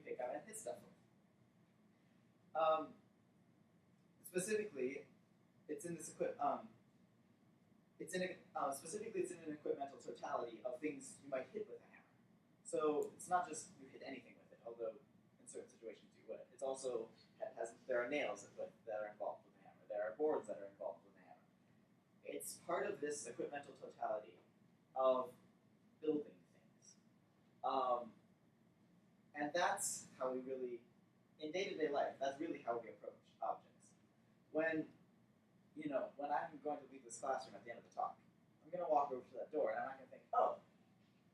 pick up and hit stuff with. Specifically, it's in this specifically it's in an equipmental totality of things you might hit with a hammer. So it's not just you hit anything with it, although in certain situations you would. It's also there are nails that are involved with the hammer. There are boards that are involved with the hammer. It's part of this equipmental totality of building things, and that's how we really, in day-to-day life, that's really how we approach objects. When I'm going to leave this classroom at the end of the talk, I'm going to walk over to that door and I'm not going to think, oh,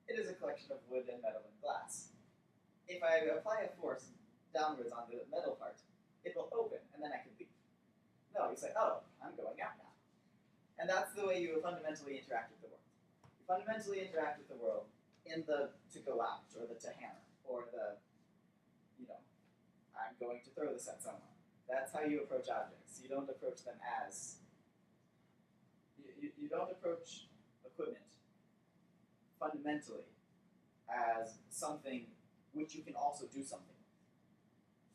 it is a collection of wood and metal and glass. If I apply a force downwards on the metal part, it will open and then I can leave. No, you say, oh, I'm going out now. And that's the way you fundamentally interact with the world. You fundamentally interact with the world in the to go out, or the to hammer, or the, I'm going to throw this at someone. That's how you approach objects. You don't approach them as, you don't approach equipment fundamentally as something which you can also do something with.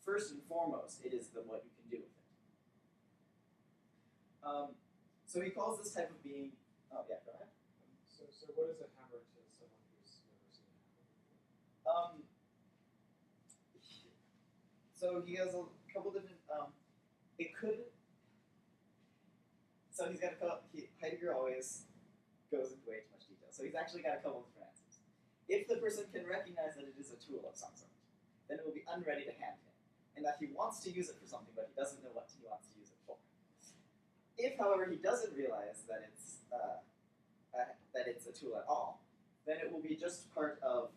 First and foremost, it is what you can do with it. So he calls this type of being, oh yeah, go ahead. So what is a hammer to someone who's never seen a hammer before? So he has a couple different, so he's got Heidegger always goes into way too much detail. So he's actually got a couple different answers. If the person can recognize that it is a tool of some sort, then it will be unready to hand him, and that he wants to use it for something, but he doesn't know what he wants to use it for. If, however, he doesn't realize that it's a tool at all, then it will be just part of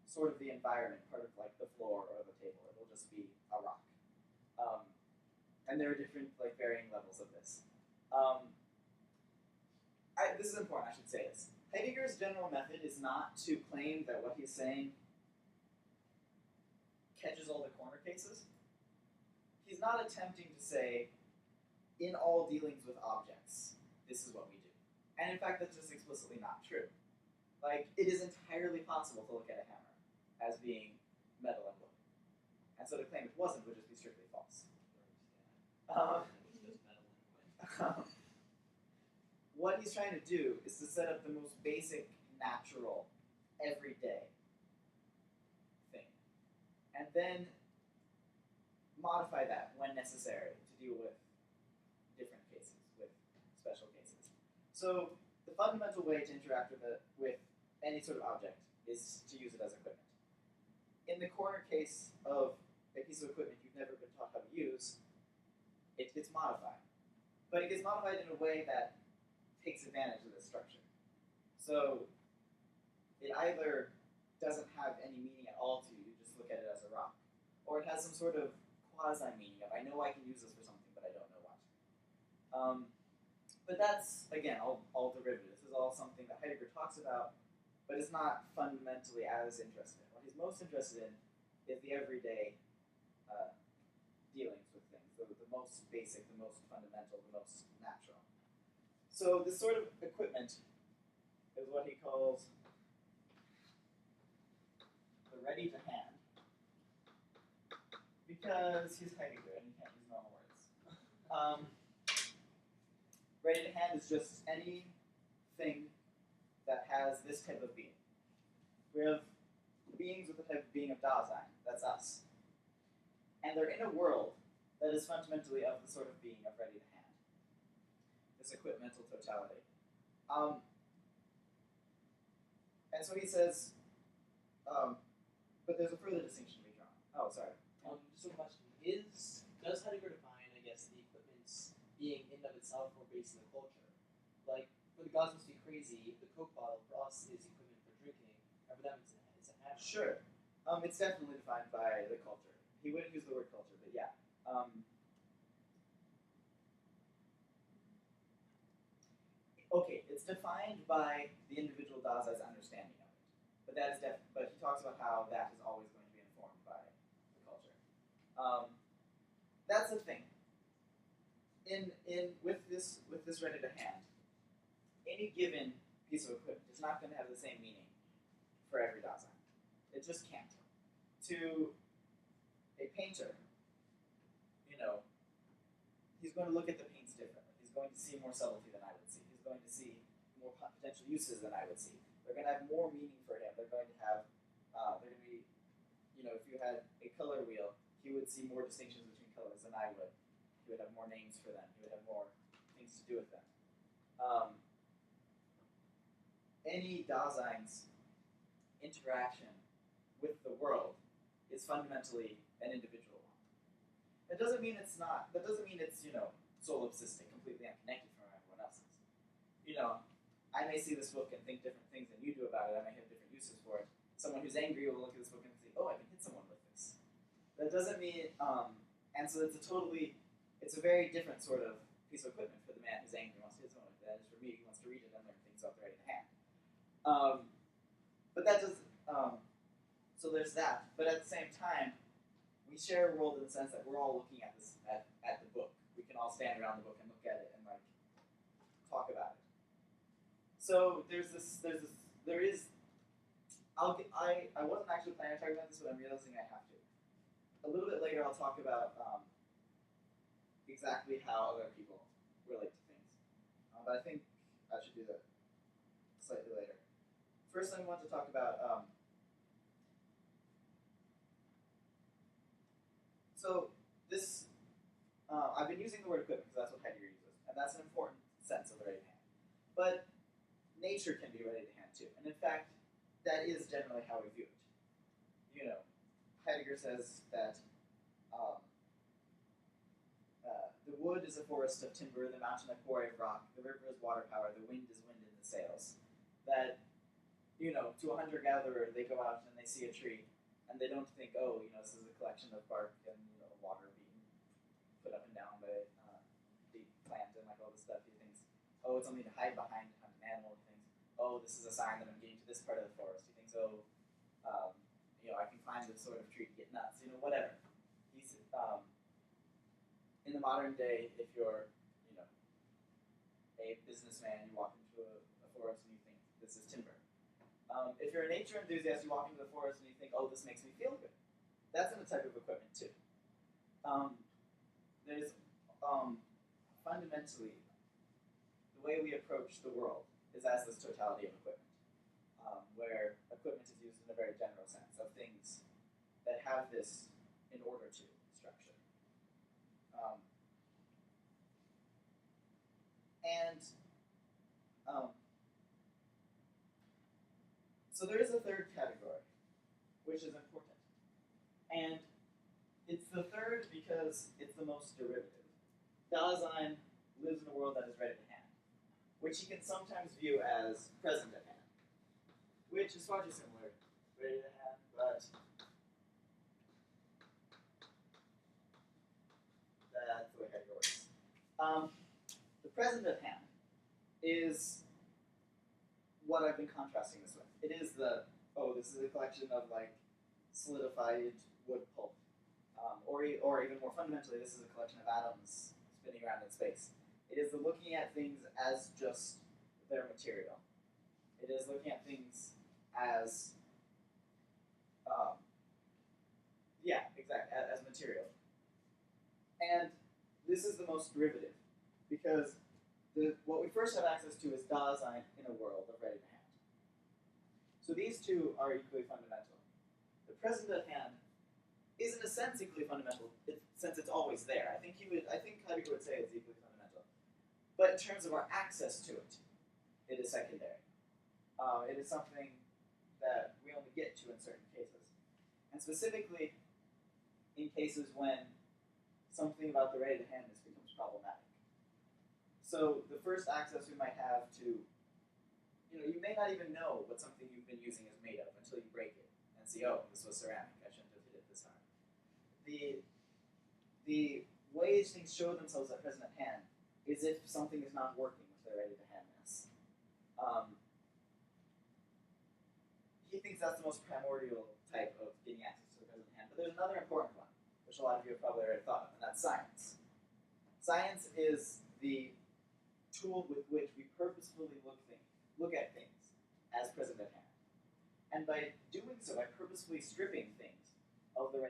sort of the environment, part of like the floor or the table. It will just be a rock. And there are different varying levels of this. This is important, I should say this. Heidegger's general method is not to claim that what he's saying catches all the corner cases. He's not attempting to say, in all dealings with objects, this is what we do. And in fact, that's just explicitly not true. It is entirely possible to look at a hammer as being metal and wood. And so to claim it wasn't would just be strictly false. What he's trying to do is to set up the most basic, natural, everyday thing. And then modify that when necessary to deal with different cases, with special cases. So the fundamental way to interact with any sort of object is to use it as equipment. In the corner case of a piece of equipment you've never been taught how to use, it gets modified. But it gets modified in a way that takes advantage of this structure. So it either doesn't have any meaning at all to you, you just look at it as a rock, or it has some sort of quasi-meaning of, I know I can use this for something, but I don't know what. But that's, again, all derivative. This is all something that Heidegger talks about, but is not fundamentally as interested in. What he's most interested in is the everyday dealings with things, the most basic, the most fundamental, the most natural. So this sort of equipment is what he calls the ready to hand, because he's Heidegger and he can't use normal words. Ready to hand is just anything that has this type of being. We have beings with the type of being of Dasein, that's us. And they're in a world that is fundamentally of the sort of being of ready to hand. This equipmental totality. And so he says, but there's a further distinction to be drawn. Oh, sorry. Just a question. Does Heidegger define, I guess, the equipment's being in and of itself or based in the culture? Like, for the gods must be crazy, the Coke bottle for us is equipment for drinking, and for them it's a hammer. Sure. It's definitely defined by the culture. He wouldn't use the word culture, but yeah. Okay, it's defined by the individual Dasei's understanding of it, but that is but he talks about how that is always going to be informed by the culture. That's the thing. With this ready to hand, any given piece of equipment is not going to have the same meaning for every Dasein. It just can't. to a painter, he's going to look at the paints differently. He's going to see more subtlety than I would see. He's going to see more potential uses than I would see. They're going to have more meaning for him. They're going to have, they're going to be, if you had a color wheel, he would see more distinctions between colors than I would. He would have more names for them. He would have more things to do with them. Any Dasein's interaction with the world is fundamentally an individual one. That doesn't mean it's not. That doesn't mean it's solipsistic, completely unconnected from everyone else's. I may see this book and think different things than you do about it. I may have different uses for it. Someone who's angry will look at this book and think, "Oh, I can hit someone with this." That doesn't mean, and so it's a very different sort of piece of equipment for the man who's angry and wants to hit someone with that. As for me, who wants to read it and learn things off the right hand. But that does. So there's that. But at the same time, we share a world in the sense that we're all looking at this at the book. We can all stand around the book and look at it and talk about it. So there is. I wasn't actually planning on talking about this, but I'm realizing I have to. A little bit later, I'll talk about exactly how other people relate to things. But I think I should do that slightly later. First, I want to talk about. So this, I've been using the word equipment because that's what Heidegger uses, and that's an important sense of the right hand. But nature can be ready to hand too, and in fact, that is generally how we view it. Heidegger says that the wood is a forest of timber, the mountain a quarry of rock, the river is water power, the wind is wind in the sails. That, to a hunter-gatherer, they go out and they see a tree, and they don't think, oh, this is a collection of bark and water being put up and down by the plant and all this stuff. He thinks, oh, it's only to hide behind to hunt an animal. He thinks, oh, this is a sign that I'm getting to this part of the forest. He thinks, oh, I can climb this sort of tree to get nuts. Whatever. He's in the modern day, if you're a businessman, you walk into a forest and you think this is timber. If you're a nature enthusiast, you walk into the forest and you think, oh, this makes me feel good. That's in a type of equipment too. There's fundamentally, the way we approach the world is as this totality of equipment, where equipment is used in a very general sense of things that have this in order to structure. So there is a third category, which is important. And it's the third because it's the most derivative. Dasein lives in a world that is ready to hand, which he can sometimes view as present at hand, which is far too similar to ready to hand, but that's the way Heidegger works. The present at hand is what I've been contrasting this with. It is this is a collection of solidified wood pulp. Or even more fundamentally, this is a collection of atoms spinning around in space. It is the looking at things as just their material. It is looking at things as, as material. And this is the most derivative, because what we first have access to is Dasein in a world of ready to hand. So these two are equally fundamental. The present at hand is in a sense equally fundamental, since it's always there. I think Heidegger would say it's equally fundamental. But in terms of our access to it, it is secondary. It is something that we only get to in certain cases. And specifically, in cases when something about the ready to handness becomes problematic. So the first access we might have to, you may not even know what something you've been using is made of until you break it and see, oh, this was ceramic, I shouldn't have hit it this hard. The ways things show themselves at present at hand is if something is not working with their ready to handness. He thinks that's the most primordial type of getting access to the present at hand. But there's another important one, which a lot of you have probably already thought of, and that's science. Science is the tool with which we purposefully look at things as present at hand. And by doing so, by purposefully stripping things